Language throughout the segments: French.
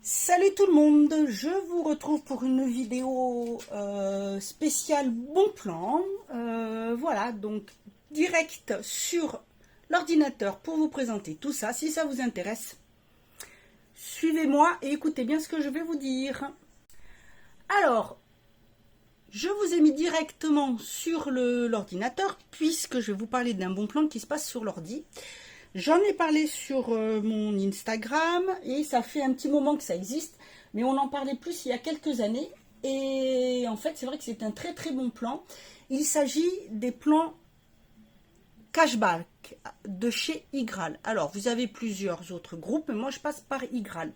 Salut tout le monde, je vous retrouve pour une vidéo spéciale bon plan. Voilà, donc direct sur l'ordinateur pour vous présenter tout ça. Si ça vous intéresse, suivez-moi et écoutez bien ce que je vais vous dire. Alors, je vous ai mis directement sur l'ordinateur puisque je vais vous parler d'un bon plan qui se passe sur l'ordi. J'en ai parlé sur mon Instagram et ça fait un petit moment que ça existe, mais on en parlait plus il y a quelques années. Et en fait, c'est vrai que c'est un très très bon plan. Il s'agit des plans cashback de chez Igral. Alors, vous avez plusieurs autres groupes, mais moi je passe par Igral.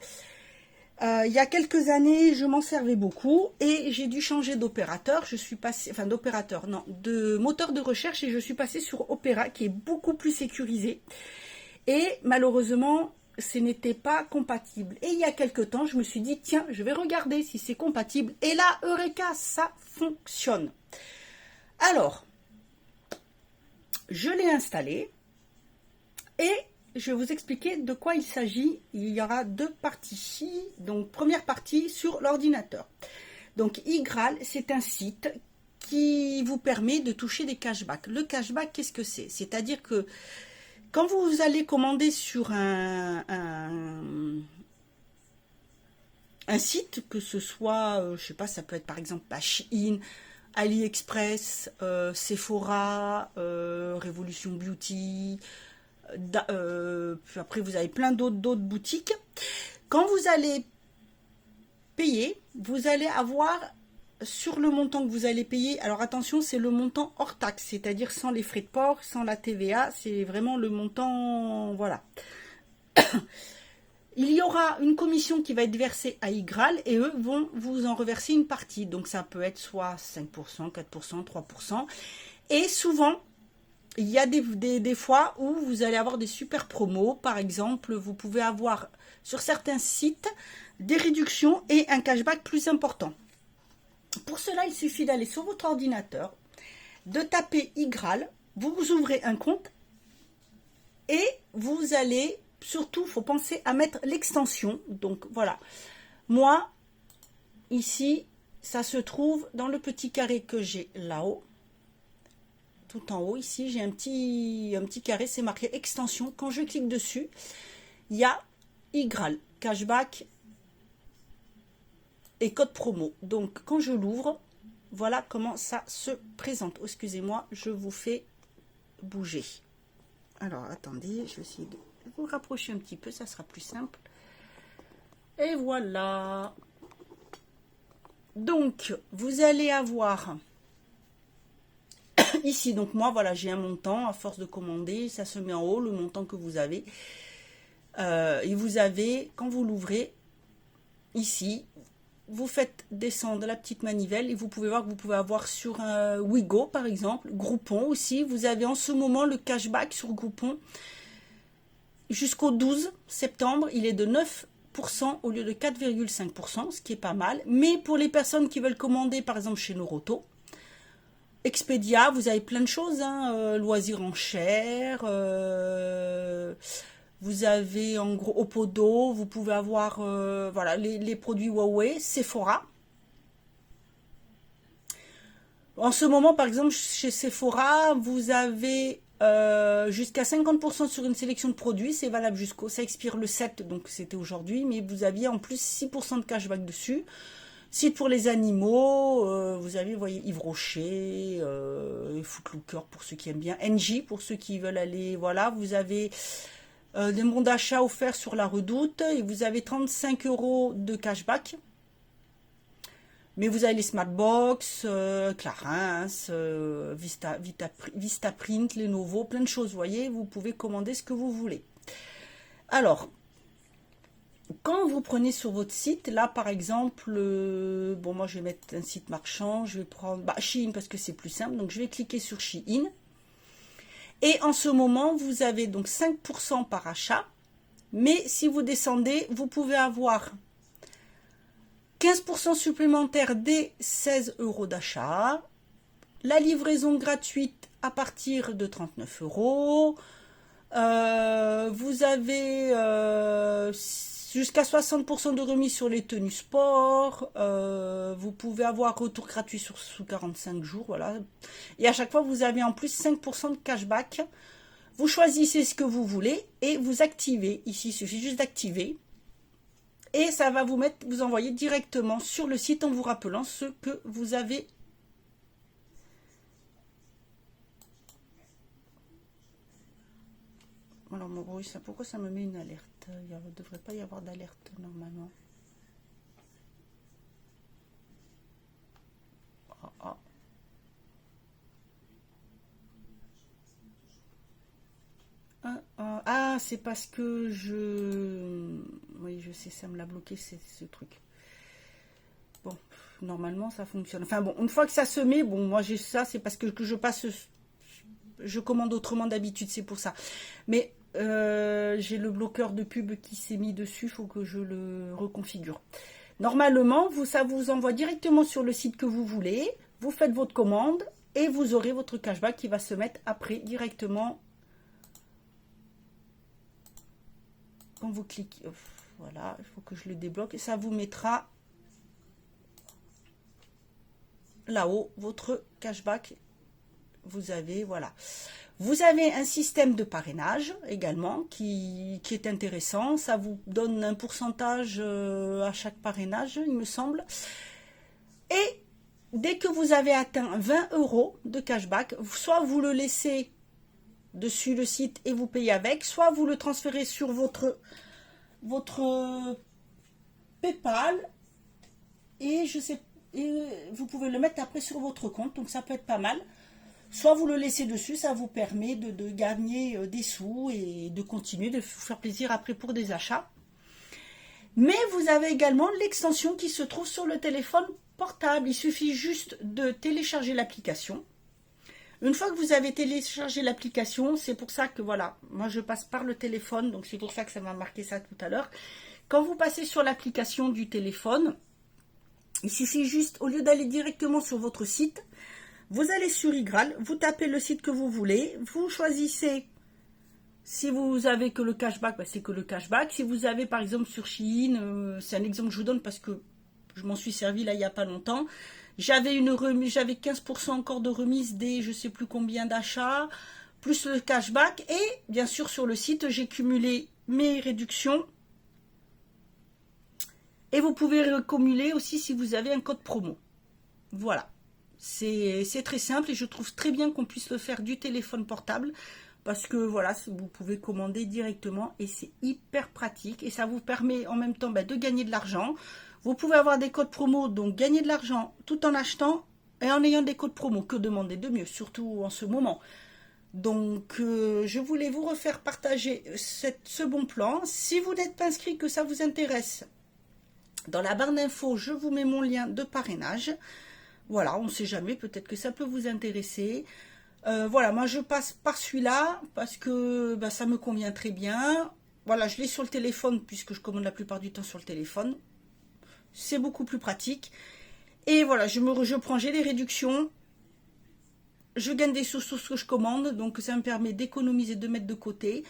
Il y a quelques années, je m'en servais beaucoup et j'ai dû changer d'opérateur. Je suis passée, enfin d'opérateur, non, de moteur de recherche et je suis passée sur Opera qui est beaucoup plus sécurisé. Et malheureusement, ce n'était pas compatible. Et il y a quelques temps, je me suis dit, tiens, je vais regarder si c'est compatible. Et là, Eureka, ça fonctionne. Alors, je l'ai installé et je vais vous expliquer de quoi il s'agit. Il y aura deux parties. Donc, première partie sur l'ordinateur. Donc, Igral, c'est un site qui vous permet de toucher des cashbacks. Le cashback, qu'est-ce que c'est? C'est-à-dire que quand vous allez commander sur un site, que ce soit, je sais pas, ça peut être par exemple Shein, AliExpress, Sephora, Revolution Beauty, puis après vous avez plein d'autres boutiques. Quand vous allez payer, vous allez avoir sur le montant que vous allez payer, alors attention, c'est le montant hors taxe, c'est-à-dire sans les frais de port, sans la TVA, c'est vraiment le montant, voilà. Il y aura une commission qui va être versée à Igral et eux vont vous en reverser une partie. Donc ça peut être soit 5%, 4%, 3%. Et souvent, il y a des fois où vous allez avoir des super promos. Par exemple, vous pouvez avoir sur certains sites des réductions et un cashback plus important. Pour cela, il suffit d'aller sur votre ordinateur, de taper Igral, vous ouvrez un compte et vous allez, surtout, il faut penser à mettre l'extension. Donc voilà, moi, ici, ça se trouve dans le petit carré que j'ai là-haut. Tout en haut, ici, j'ai un petit carré, c'est marqué extension. Quand je clique dessus, il y a Igral, cashback et code promo. Donc quand je l'ouvre, voilà comment ça se présente. Oh, excusez-moi, je vous fais bouger. Alors attendez, je vais essayer de vous rapprocher un petit peu, ça sera plus simple. Et voilà. Donc vous allez avoir ici, donc moi voilà, j'ai un montant, à force de commander, ça se met en haut, le montant que vous avez. Et vous avez, quand vous l'ouvrez, ici, vous faites descendre la petite manivelle et vous pouvez voir que vous pouvez avoir sur un Wigo par exemple, Groupon aussi. Vous avez en ce moment le cashback sur Groupon jusqu'au 12 septembre. Il est de 9% au lieu de 4,5%, ce qui est pas mal. Mais pour les personnes qui veulent commander par exemple chez Noroto, Expedia, vous avez plein de choses, hein, loisirs en chair, vous avez en gros Opodo, vous pouvez avoir voilà, les produits Huawei, Sephora. En ce moment, par exemple, chez Sephora, vous avez jusqu'à 50% sur une sélection de produits. C'est valable jusqu'au... Ça expire le 7, donc c'était aujourd'hui. Mais vous aviez en plus 6% de cashback dessus. Site pour les animaux, vous avez, vous voyez, Yves Rocher, Footlooker pour ceux qui aiment bien, NJ pour ceux qui veulent aller, voilà, vous avez des bons d'achat offerts sur la Redoute et vous avez 35 € de cashback. Mais vous avez les Smartbox, Clarins, Vistaprint, Lenovo, plein de choses, vous voyez, vous pouvez commander ce que vous voulez. Alors, quand vous prenez sur votre site, là par exemple, bon moi je vais mettre un site marchand, je vais prendre Shein parce que c'est plus simple, donc je vais cliquer sur Shein. Et en ce moment, vous avez donc 5% par achat, mais si vous descendez, vous pouvez avoir 15% supplémentaire dès 16 € d'achat, la livraison gratuite à partir de 39 €, vous avez jusqu'à 60% de remise sur les tenues sport. Vous pouvez avoir retour gratuit sous 45 jours, voilà. Et à chaque fois, vous avez en plus 5% de cashback. Vous choisissez ce que vous voulez et vous activez. Ici, il suffit juste d'activer. Et ça va vous envoyer directement sur le site en vous rappelant ce que vous avez. Alors, oui, pourquoi ça me met une alerte? Il ne devrait pas y avoir d'alerte normalement. Ah, c'est parce que oui, je sais, ça me l'a bloqué, ce truc. Bon, normalement, ça fonctionne. Enfin bon, une fois que ça se met, bon, moi j'ai ça, c'est parce que je commande autrement d'habitude, c'est pour ça. Mais j'ai le bloqueur de pub qui s'est mis dessus, il faut que je le reconfigure. Normalement, ça vous envoie directement sur le site que vous voulez. Vous faites votre commande et vous aurez votre cashback qui va se mettre après directement. Quand vous cliquez, voilà, il faut que je le débloque et ça vous mettra là-haut votre cashback. Vous avez, voilà. Vous avez un système de parrainage également qui est intéressant. Ça vous donne un pourcentage à chaque parrainage, il me semble. Et dès que vous avez atteint 20 € de cashback, soit vous le laissez dessus le site et vous payez avec, soit vous le transférez sur votre PayPal et vous pouvez le mettre après sur votre compte, donc ça peut être pas mal. Soit vous le laissez dessus, ça vous permet de gagner des sous et de continuer de vous faire plaisir après pour des achats. Mais vous avez également l'extension qui se trouve sur le téléphone portable. Il suffit juste de télécharger l'application. Une fois que vous avez téléchargé l'application, c'est pour ça que voilà, moi je passe par le téléphone, donc c'est pour ça que ça m'a marqué ça tout à l'heure. Quand vous passez sur l'application du téléphone, il suffit juste, au lieu d'aller directement sur votre site, vous allez sur iGraal, vous tapez le site que vous voulez, vous choisissez, si vous avez que le cashback, c'est que le cashback. Si vous avez par exemple sur Shein, c'est un exemple que je vous donne parce que je m'en suis servi là il n'y a pas longtemps. J'avais une remise, j'avais 15% encore de remise des je sais plus combien d'achats, plus le cashback. Et bien sûr sur le site, j'ai cumulé mes réductions. Et vous pouvez recumuler aussi si vous avez un code promo. Voilà. C'est très simple et je trouve très bien qu'on puisse le faire du téléphone portable. Parce que voilà, vous pouvez commander directement et c'est hyper pratique. Et ça vous permet en même temps de gagner de l'argent. Vous pouvez avoir des codes promo, donc gagner de l'argent tout en achetant et en ayant des codes promo. Que demander de mieux, surtout en ce moment. Donc, je voulais vous refaire partager ce bon plan. Si vous n'êtes pas inscrit, que ça vous intéresse, dans la barre d'infos, je vous mets mon lien de parrainage. Voilà, on ne sait jamais, peut-être que ça peut vous intéresser. Voilà, moi je passe par celui-là parce que ça me convient très bien. Voilà, je l'ai sur le téléphone puisque je commande la plupart du temps sur le téléphone. C'est beaucoup plus pratique. Et voilà, j'ai les réductions. Je gagne des sous sur ce que je commande, donc ça me permet d'économiser, de mettre de côté.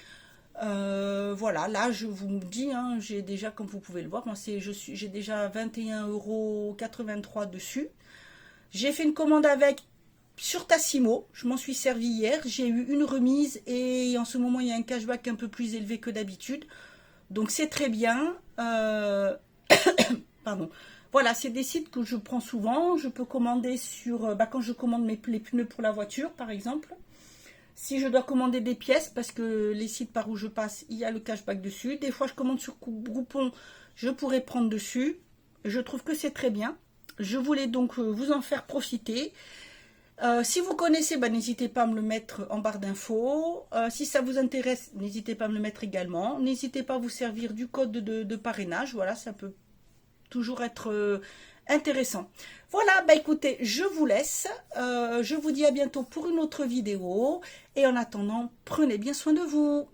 Voilà, là je vous dis, hein, j'ai déjà, comme vous pouvez le voir, j'ai déjà 21,83 € dessus. J'ai fait une commande sur Tassimo, je m'en suis servi hier, j'ai eu une remise et en ce moment il y a un cashback un peu plus élevé que d'habitude. Donc c'est très bien. Pardon. Voilà, c'est des sites que je prends souvent. Je peux commander sur, quand je commande les pneus pour la voiture par exemple. Si je dois commander des pièces, parce que les sites par où je passe, il y a le cashback dessus. Des fois je commande sur Groupon, je pourrais prendre dessus. Je trouve que c'est très bien. Je voulais donc vous en faire profiter. Si vous connaissez, n'hésitez pas à me le mettre en barre d'infos. Si ça vous intéresse, n'hésitez pas à me le mettre également. N'hésitez pas à vous servir du code de parrainage. Voilà, ça peut toujours être intéressant. Voilà, écoutez, je vous laisse. Je vous dis à bientôt pour une autre vidéo. Et en attendant, prenez bien soin de vous.